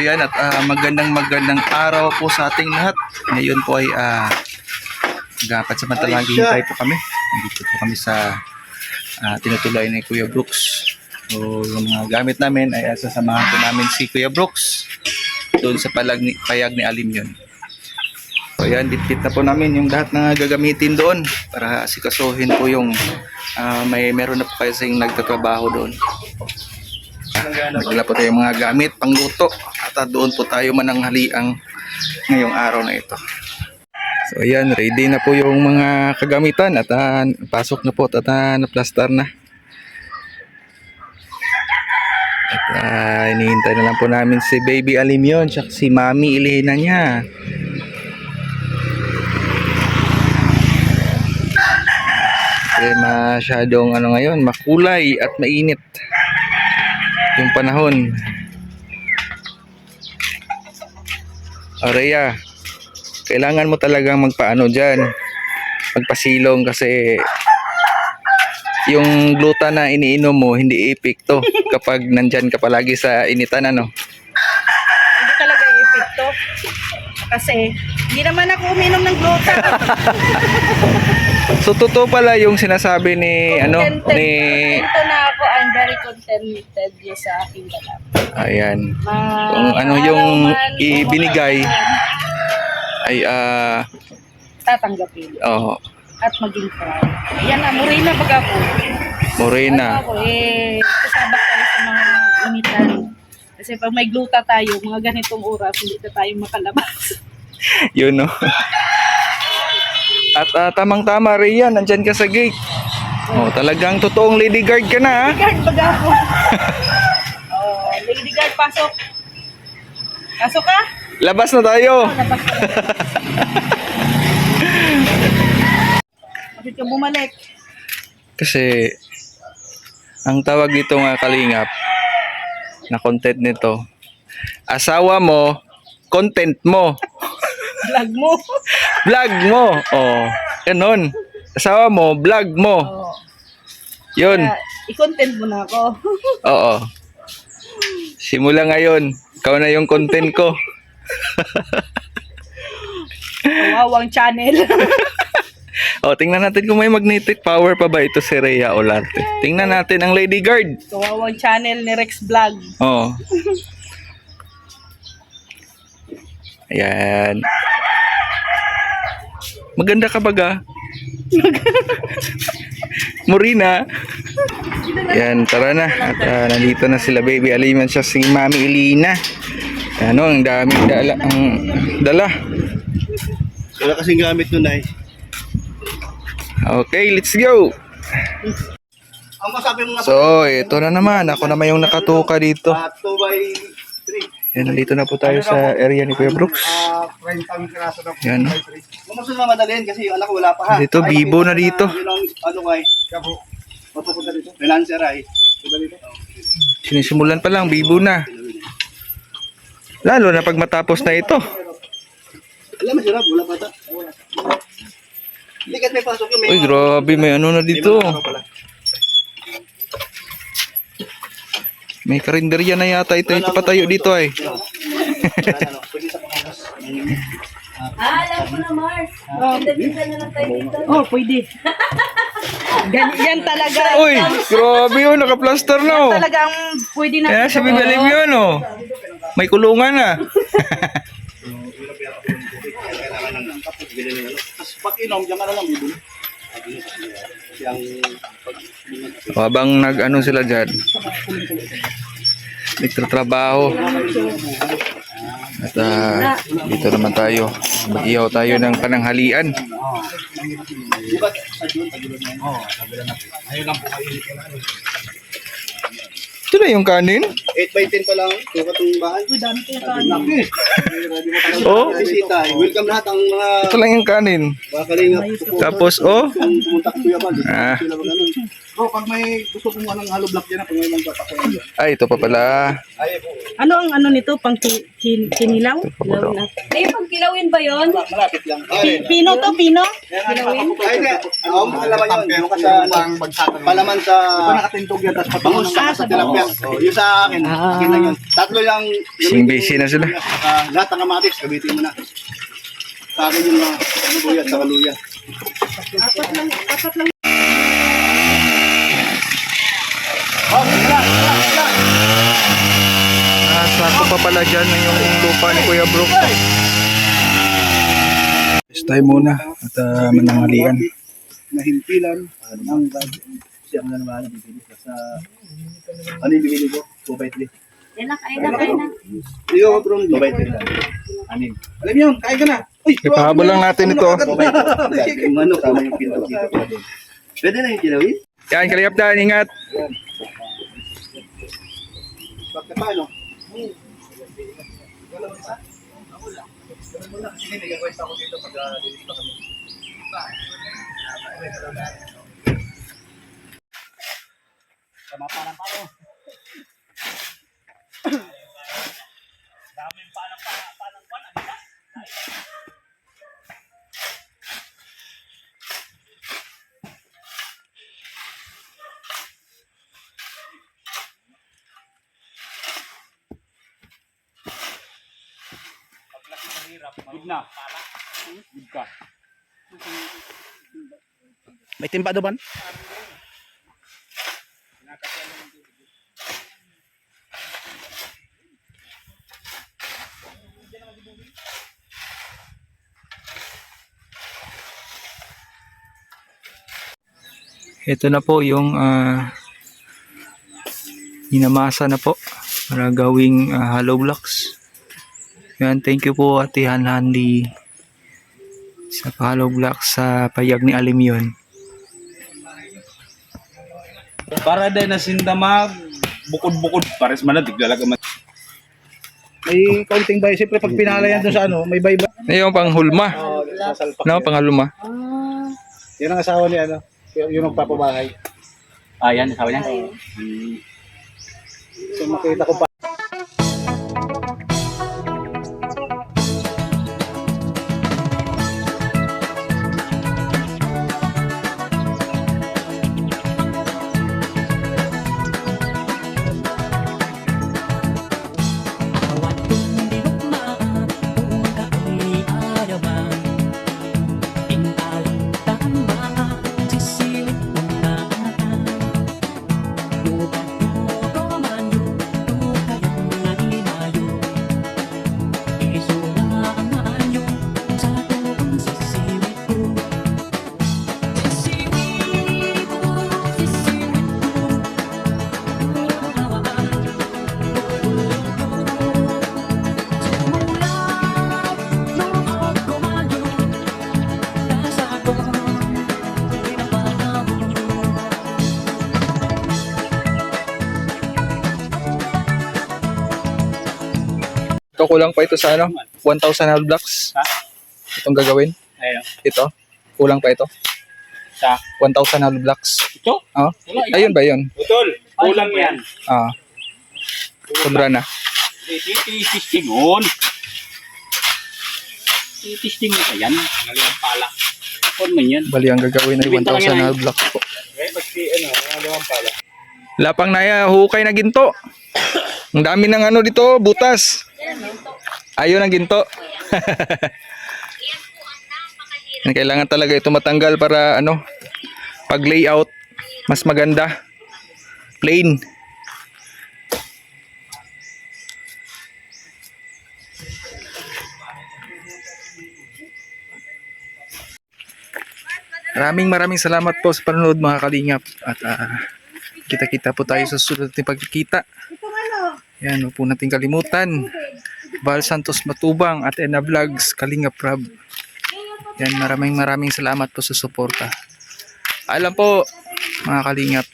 ayan at magandang araw po sa ating lahat. Ngayon po ay gapat sa mantalang hintay po kami. Dito po kami sa tinutulay ni Kuya Brooks. So yung mga gamit namin ay sasamahan po namin si Kuya Brooks doon sa payag ni Alim yun. So ayan, ditpit na po namin yung lahat na gagamitin doon para sikasuhin po yung meron na po kasi nagtatrabaho doon. Nagdala po tayo mga gamit pangluto at doon po tayo mananghaliang ngayong araw na ito. So ayan, ready na po yung mga kagamitan at pasok na po at naplastar na. At hinihintay na lang po namin si Baby Alim yun at si Mami Elena niya. Kasi masyadong ngayon, makulay at mainit yung panahon. Rhea, kailangan mo talagang magpaano dyan, magpasilong kasi yung gluta na iniinom mo hindi epekto kapag nandyan ka palagi sa initan. Hindi talaga epekto kasi hindi naman ako uminom ng gluta. So totoo pala yung sinasabi ni Ito na ako, I'm very contented sa aking dala. Ayan. Kung yung ibinigay ay tatanggapin. Oo. At maging proud. Yan na, Morena baga po. Morena. Ako kasabak tayo sa mga initan. Kasi pag may gluta tayo, mga ganitong oras, hindi na tayo makalabas. Yun, no? At tamang-tama, Rhea, nandyan ka sa gate. Talagang totoong lady guard ka na, ha? Lady guard baga po. Lady guard, pasok. Pasok ka? Labas na tayo. Labas ka. Bakit ka bumalik? Kasi ang tawag dito nga kalingap na content nito, asawa mo, content mo. Vlog mo. Vlog mo. Ganon. Asawa mo, vlog mo. Yun. I-content mo na ako. Oo. Simula ngayon, ikaw na yung content ko. Kawawang channel. Tingnan natin kung may magnetic power pa ba ito si Rhea Olarte. Tingnan natin ang Lady Guard. Kawawang channel ni Rex Vlog. Ayan. Maganda ka baga? Morena. Yan, tara na. At nandito na sila Baby Alim at si Mami Elena. Ang daming dala. Wala kasing gamit nun ay. Okay, let's go. Ang masabi mo nga. So, ito na naman. Ako naman yung nakatuka dito. 2x3. Yan, nandito na po tayo sa area ni Kuya Brooks. 30 piraso na po. Yan. Kung gusto na madalhin kasi yung anak ko wala pa ha. Dito, bibo na dito. Yun ang kay. Kapo. Mapupunta dito. Financer ay. Diba dito? Sinisimulan pa lang, bibo na. Lalo na pag matapos na ito. Alam mo sila, wala pa ta. Hindi kasi may pasok yung Uy, grabe, may na dito. May karinderya na yata ito patayo dito ay. Alam ko na, Mars. Dagdagan na lang tayo dito. Pwede. Yan talaga. Uy, grabe yun, naka-plaster na Talagang pwede na. Kaya si Baby Alim yun May kulungan na. Tapos pag inom, diyan ka na lang bibili. Habang sila dyan, nagtatrabaho. At dito naman tayo. Mag-ihaw tayo ng pananghalian. Ito na yung kanin. 8x10 pa lang. Ito katong bahay. Uy, dami ko yung Bisita. Welcome lahat ang mga Ito lang yung kanin. kalingap. Tapos, Pumunta ko kuya ba? Ah. Bro, pag may gusto kong hollow block dyan, pag may mga bata ko yan. Ay, ito pa pala. Ay, po. Ano ang nito? Pang kinilaw? Kilawin na. Pang kilawin ba yun? Malapit lang. Pino to, pino? Kilawin? Ay, hindi. Palaman yun. Palaman sa... Iba nakatintog yan, tapos patungo sa tilapia. Oh, yung sa akin. Akin lang yun. Tatlo lang. Busy na sila. Lahat ng kamatis, kabitin mo na. Sa akin yung luya at saka luya. Apat lang. Oh, wala. Sako pa pala dyan yung lupa ni Kuya Brooks. Yes, tayo muna at manangalian. Nahimpilan ng siya ang naman bibili sa ano yung bibili ko? 2x3. Yan na, kain na. Iyo, bro, 2x3. Anin. Alam yun, kain ka na. Uy, Ipahabol lang natin ito. Yung ano, tama yung pinto dito. Pwede na yung kilawin? Yan, kalingap dyan, ingat. Bakit paano? May timpado ba? Ito na po yung hinamasa na po para gawing hollow blocks. Yan, thank you po Ate Hanlandi sa hollow blocks sa payag ni Alimyon. Para din na sindamag, bukod-bukod, pares man na, tiglalag man. May kaunting bayo. Siyempre, pag pinalayan doon sa ano, may bayba. Yung panghulma. Sasalpak. No, panghulma. Yan ang asawa niya, ano? Yung nagpapabahay. Yan, sabi niya. So, makita ko pa. Ito kulang pa ito sa ano? 1,000 hollow blocks. Ha? Itong gagawin. Ayun. Ito. Kulang pa ito. Sa 1,000 hollow blocks. ito? Oh. Wala, Ayun ba yun? Utol, kulang yan. Sobra na. Titistingon. Titistingon ka yan. Ngayon pala. Kung man yan. Bali ang gagawin ay 1,000 hollow blocks po. Lapang na hukay na ginto. Ang dami ng ano dito, butas. Ayun ang ginto. Kailangan talaga ito matanggal para ano, pag layout mas maganda. Plain. Maraming salamat po sa panonood mga kalingap at kita-kita po tayo sa susunod na pagkikita. Yan, huwag po natin kalimutan. Val Santos Matubang at Ena Vlogs, Kalingap Rab. Yan, maraming salamat po sa suporta. Alam po mga kalingap,